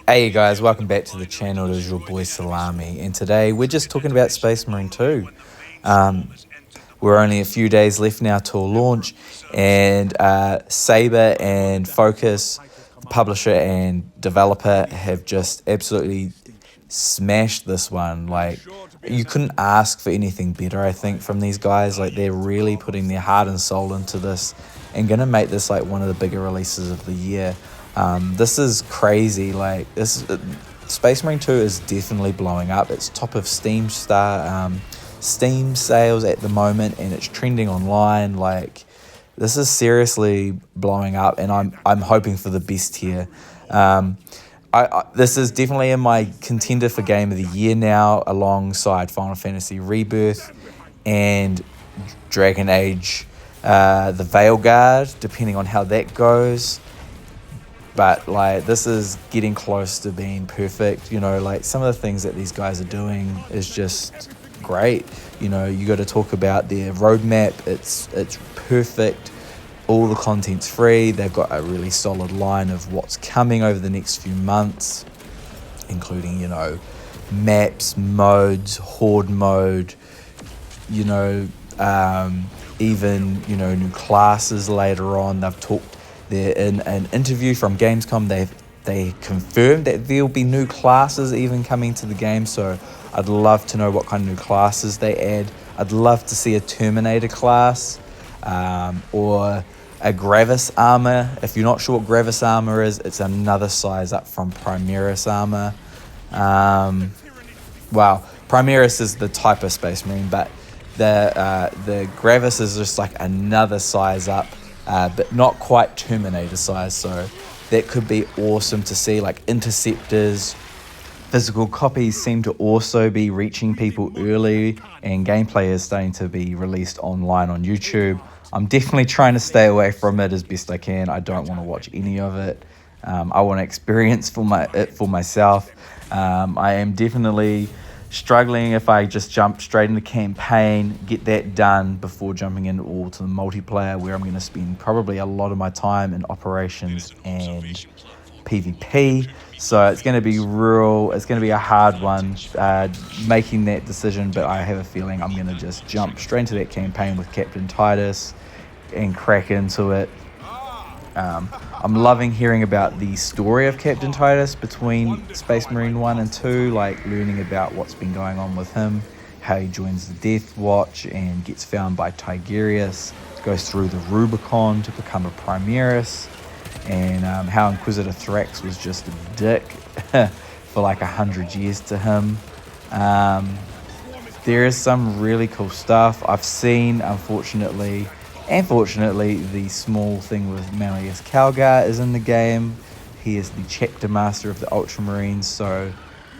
Hey guys, welcome back to the channel. It is your boy Salami, and today we're just talking about Space Marine 2. Um, we're only a few days left now till launch, and Saber and Focus, the publisher and developer, have just absolutely smashed this one. Like, you couldn't ask for anything better, I think, from these guys. Like, they're really putting their heart and soul into this and gonna make this like one of the bigger releases of the year. This is crazy. Like, Space Marine 2 is definitely blowing up. It's top of Steam sales at the moment, and it's trending online. Like, this is blowing up, and I'm hoping for the best here. This is definitely in my contender for Game of the Year now, alongside Final Fantasy Rebirth and Dragon Age, the Veilguard, depending on how that goes. But like, this is getting close to being perfect. Like, some of the things that these guys are doing is just great. You got to talk about their roadmap. It's perfect. All the content's free. They've got a really solid line of what's coming over the next few months, including maps, modes, horde mode, even new classes later on. They've talked there in an interview from Gamescom. They confirmed that there'll be new classes even coming to the game, so I'd love to know what kind of new classes they add. I'd love to see a Terminator class, or a Gravis armor. If you're not sure what Gravis armor is, it's another size up from Primaris armor. Primaris is the type of Space Marine, but the Gravis is just like another size up, but not quite Terminator size. So that could be awesome to see. Like, interceptors, physical copies seem to also be reaching people early, and gameplay is starting to be released online on YouTube. I'm definitely trying to stay away from it as best I can. I don't want to watch any of it. I want to experience it for myself. I am definitely struggling if I just jump straight into campaign, get that done before jumping into the multiplayer, where I'm going to spend probably a lot of my time in operations and PvP. So it's going to be a hard one making that decision, but I have a feeling I'm going to just jump straight into that campaign with Captain Titus and crack into it. I'm loving hearing about the story of Captain Titus between Space Marine 1 and 2, like learning about what's been going on with him, how he joins the Death Watch and gets found by Tigerius, goes through the Rubicon to become a Primaris, and how Inquisitor Thrax was just a dick for like 100 years to him. There is some really cool stuff. I've seen, unfortunately, the small thing with Malleus Calgar is in the game. He is the chapter master of the Ultramarines, so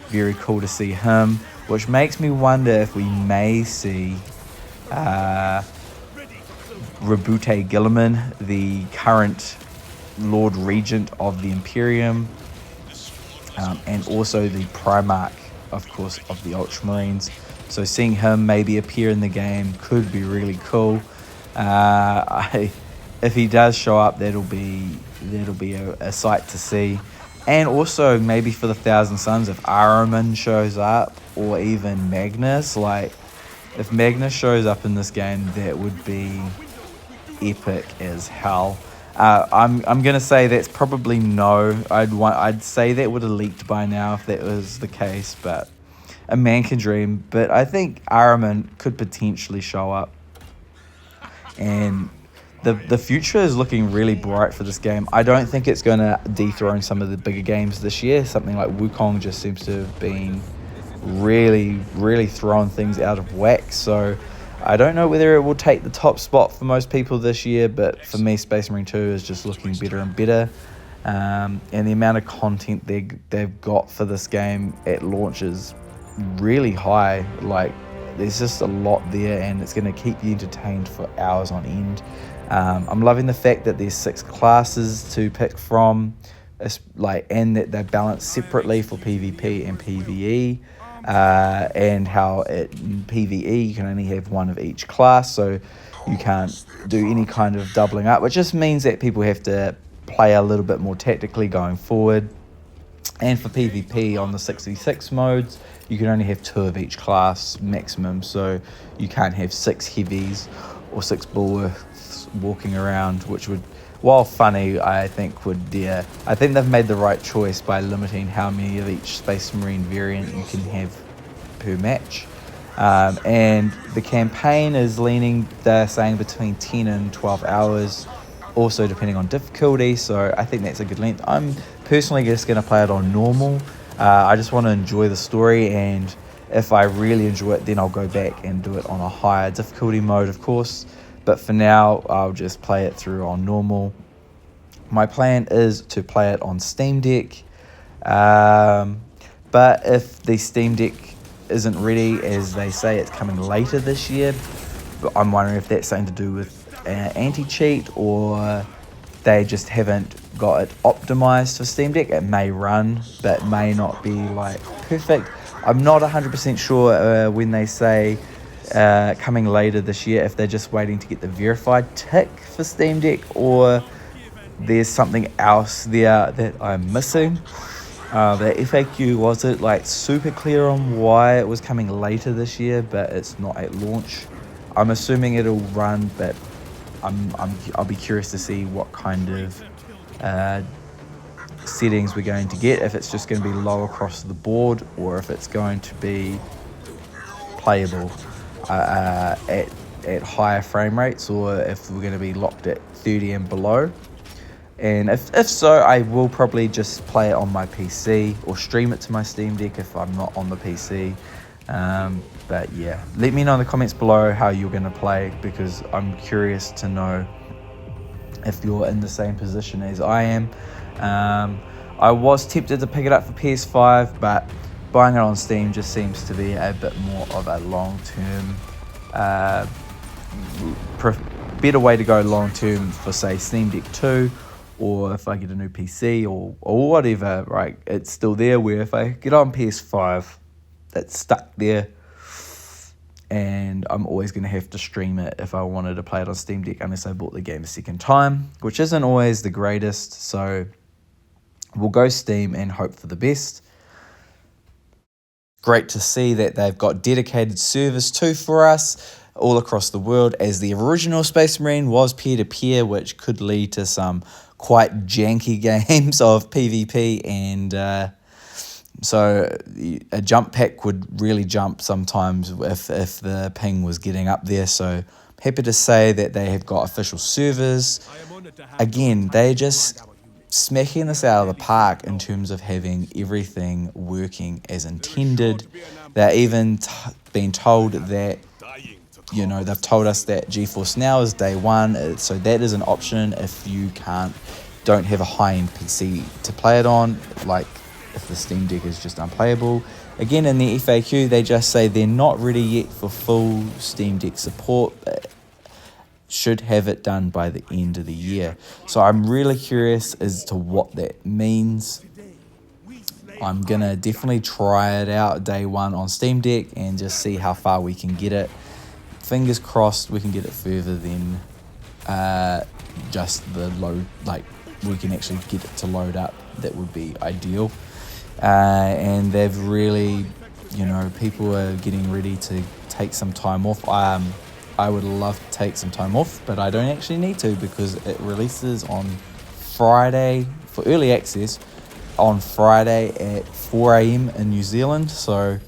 very cool to see him, which makes me wonder if we may see Rabute Gilliman, the current Lord Regent of the Imperium, and also the Primarch, of course, of the Ultramarines. So seeing him maybe appear in the game could be really cool. If he does show up, that'll be a sight to see. And also maybe for the Thousand Sons, if Ahriman shows up, or even Magnus. Like, if Magnus shows up in this game, that would be epic as hell. I'm gonna say that's probably no. I'd say that would have leaked by now if that was the case, but a man can dream. But I think Ahriman could potentially show up. And the future is looking really bright for this game. I don't think it's going to dethrone some of the bigger games this year. Something like Wukong just seems to have been really, really throwing things out of whack. So I don't know whether it will take the top spot for most people this year, but for me, Space Marine 2 is just looking better and better. And the amount of content they've got for this game at launch is really high. Like, there's just a lot there, and it's going to keep you entertained for hours on end. I'm loving the fact that there's 6 classes to pick from, and that they're balanced separately for PvP and PvE, and how in PvE you can only have one of each class, so you can't do any kind of doubling up, which just means that people have to play a little bit more tactically going forward. And for PvP on the 66 modes, you can only have 2 of each class maximum, so you can't have 6 heavies or 6 bulwarks walking around, which would, while funny, I think I think they've made the right choice by limiting how many of each Space Marine variant you can have per match. And the campaign is leaning, they're saying, between 10 and 12 hours, also depending on difficulty, so I think that's a good length. I'm personally just going to play it on normal. I just want to enjoy the story, and if I really enjoy it, then I'll go back and do it on a higher difficulty mode, of course. But for now, I'll just play it through on normal. My plan is to play it on Steam Deck, but if the Steam Deck isn't ready, as they say it's coming later this year, but I'm wondering if that's something to do with anti-cheat, or they just haven't got it optimized for Steam Deck. It may run, but may not be like perfect. I'm not 100% sure when they say coming later this year, if they're just waiting to get the verified tick for Steam Deck, or there's something else there that I'm missing. The FAQ wasn't like super clear on why it was coming later this year, but it's not at launch. I'm assuming it'll run, but I'll be curious to see what kind of settings we're going to get, if it's just going to be low across the board, or if it's going to be playable at higher frame rates, or if we're going to be locked at 30 and below. And if so, I will probably just play it on my PC or stream it to my Steam Deck if I'm not on the PC. But yeah, let me know in the comments below how you're going to play, because I'm curious to know if you're in the same position as I am. I was tempted to pick it up for PS5, but buying it on Steam just seems to be a bit more of a long-term, better way to go long-term for, say, Steam Deck 2, or if I get a new PC or whatever, right? It's still there, where if I get on PS5, that's stuck there, and I'm always going to have to stream it if I wanted to play it on Steam Deck, unless I bought the game a second time, which isn't always the greatest. So we'll go Steam and hope for the best. Great to see that they've got dedicated servers too for us all across the world, as the original Space Marine was peer-to-peer, which could lead to some quite janky games of PvP, and so a jump pack would really jump sometimes if the ping was getting up there. So happy to say that they have got official servers. Again, they're just smacking this out of the park in terms of having everything working as intended. They're even been told that, you know, they've told us that GeForce Now is day one, so that is an option if you don't have a high-end PC to play it on, like if the Steam Deck is just unplayable. Again, in the FAQ, they just say they're not ready yet for full Steam Deck support, but should have it done by the end of the year. So I'm really curious as to what that means. I'm gonna definitely try it out day one on Steam Deck and just see how far we can get it. Fingers crossed we can get it further than just the load, like we can actually get it to load up. That would be ideal. And they've really, you know, people are getting ready to take some time off. I would love to take some time off, but I don't actually need to, because it releases on Friday for early access on Friday at 4 a.m. in New Zealand. So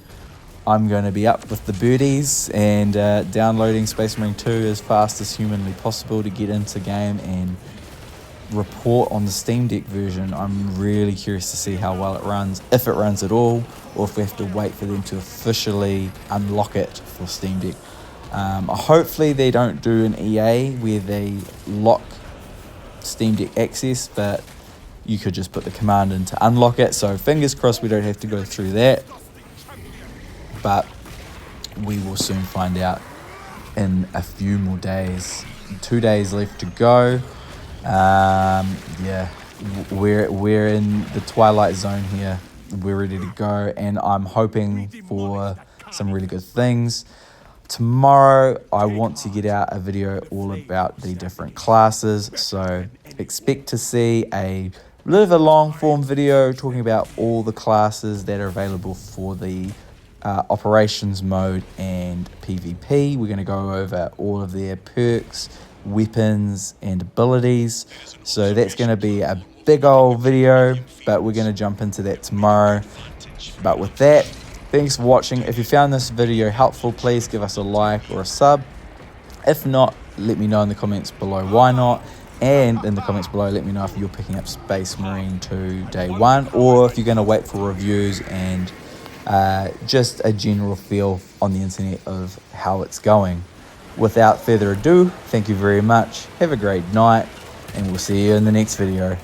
I'm going to be up with the birdies and downloading Space Marine 2 as fast as humanly possible to get into game and report on the Steam Deck version. I'm really curious to see how well it runs, if it runs at all, or if we have to wait for them to officially unlock it for Steam Deck. Hopefully they don't do an EA where they lock Steam Deck access, but you could just put the command in to unlock it. So fingers crossed we don't have to go through that, but we will soon find out in a few more days. 2 days left to go. Yeah, we're in the twilight zone here. We're ready to go, and I'm hoping for some really good things. Tomorrow I want to get out a video all about the different classes, so expect to see a a bit of a long form video talking about all the classes that are available for the operations mode and PvP. We're going to go over all of their perks, weapons, and abilities. So that's going to be a big old video, but we're going to jump into that tomorrow. But with that, thanks for watching. If you found this video helpful, please give us a like or a sub. If not, let me know in the comments below why not. And in the comments below, let me know if you're picking up Space Marine 2 Day 1, or if you're going to wait for reviews and just a general feel on the internet of how it's going. Without further ado, thank you very much. Have a great night, and we'll see you in the next video.